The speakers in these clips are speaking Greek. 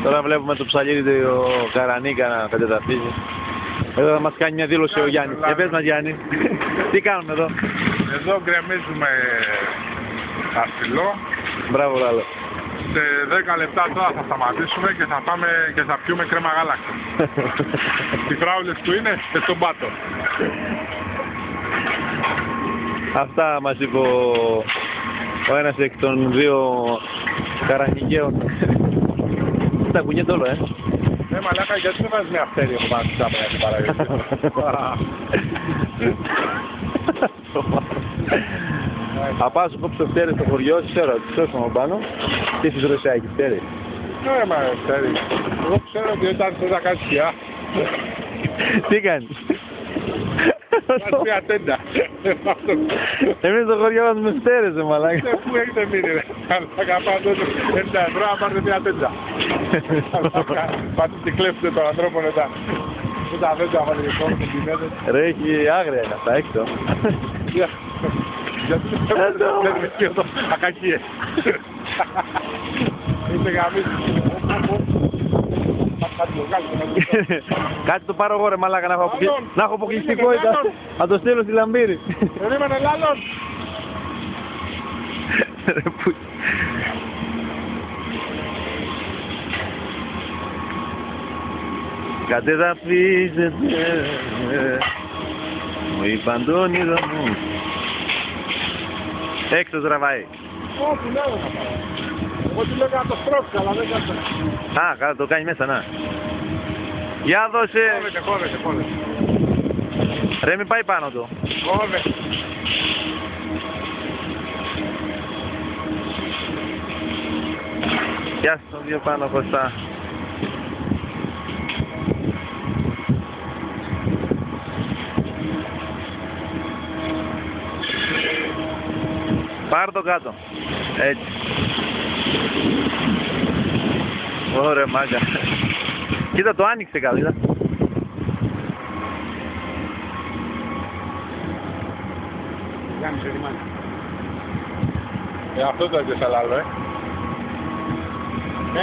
Τώρα βλέπουμε το ψαλίδι ο Καρανίκα να κατεδαφίζει. Εδώ θα μας κάνει μια δήλωση ο Γιάννης. Για πες μας Γιάννη, τι κάνουμε εδώ? Εδώ γκρεμίζουμε αστυλό. Μπράβο Λάλο. Σε 10 λεπτά τώρα θα σταματήσουμε και θα πάμε και θα πιούμε κρέμα γάλακτος. Οι φράουλες που είναι και στον πάτο. Αυτά μας είπε ο ένας εκ των δύο Καρανικαίων. Τα κουνιέται όλο, Μαλάκα, γιατί δεν βάζεις μια φτέρη από πάνω στα για την παραγωγή. Θα πάω σου κόψω φτέρι στο χωριό, ξέρω, τις σώσουμε από πάνω. Τι έχεις ρωσιάκι, φτέρι? Ναι, μα φτέρι. Εγώ ξέρω ότι όταν θες να κάνεις σκιά. Τι κάνεις? Κάνεις μια τέντα. Εμείς στο χωριό μας με φτέρες, μαλάκα. Πού έχετε μείνει, ρε. Θα πάντως 50 ευρώ να πάρετε μια τέντα. Πάτε και κλέψετε τον ανθρώπο μετά. Δεν τα δέντα, βάλε και κόμμα και πινέτε. Ρε, έχει άγρια είναι αυτά, έξω. Γιατί δεν βρίσκει αυτό, ακακίες. Είστε γαμίσεις. Κάτι το πάρω εγώ ρε μαλάκα, να έχω αποκλειστικότητα. Θα το στείλω στη Λαμπύρη. Περίμενε λάλλον. Κατεδαφίζεται, μου είπαν το όνειρο μου. Έξω τραβάει. Όχι, λέω να πάω. Εγώ του λέγα να το στρόψει, αλλά δεν κάνω. Α, καλά, το κάνει μέσα, να. Για δώσε. Κόβεται. Ρε, μην πάει πάνω του. Κόβεται. Γεια σου, δύο πάνω Κωστά. Πάρ' το κάτω. Έτσι. Ωραία μάγκα. Κοίτα, το άνοιξε κάτω, κοίτα. Γιάννη, σε ρημάνει. Αυτό το έπιασα λάλο,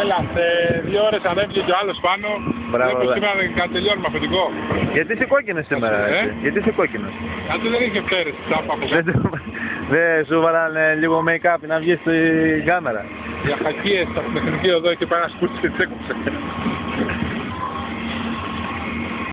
Έλα, σε 2 ώρες ανέβηκε και ο άλλος πάνω. Μπράβο, βλέπω σήμερα να τελειώνουμε αφεντικό. Γιατί είσαι κόκκινος σήμερα, γιατί είσαι κόκκινος? Γιατί δεν είχε φτέρες, τσάπα από κάτω. Δεν σου βάλανε λίγο make-up να βγεις στην κάμερα. Για χακίες, στα τεχνική εδώ και πάει ένα σκούτσι και τσέκουψε.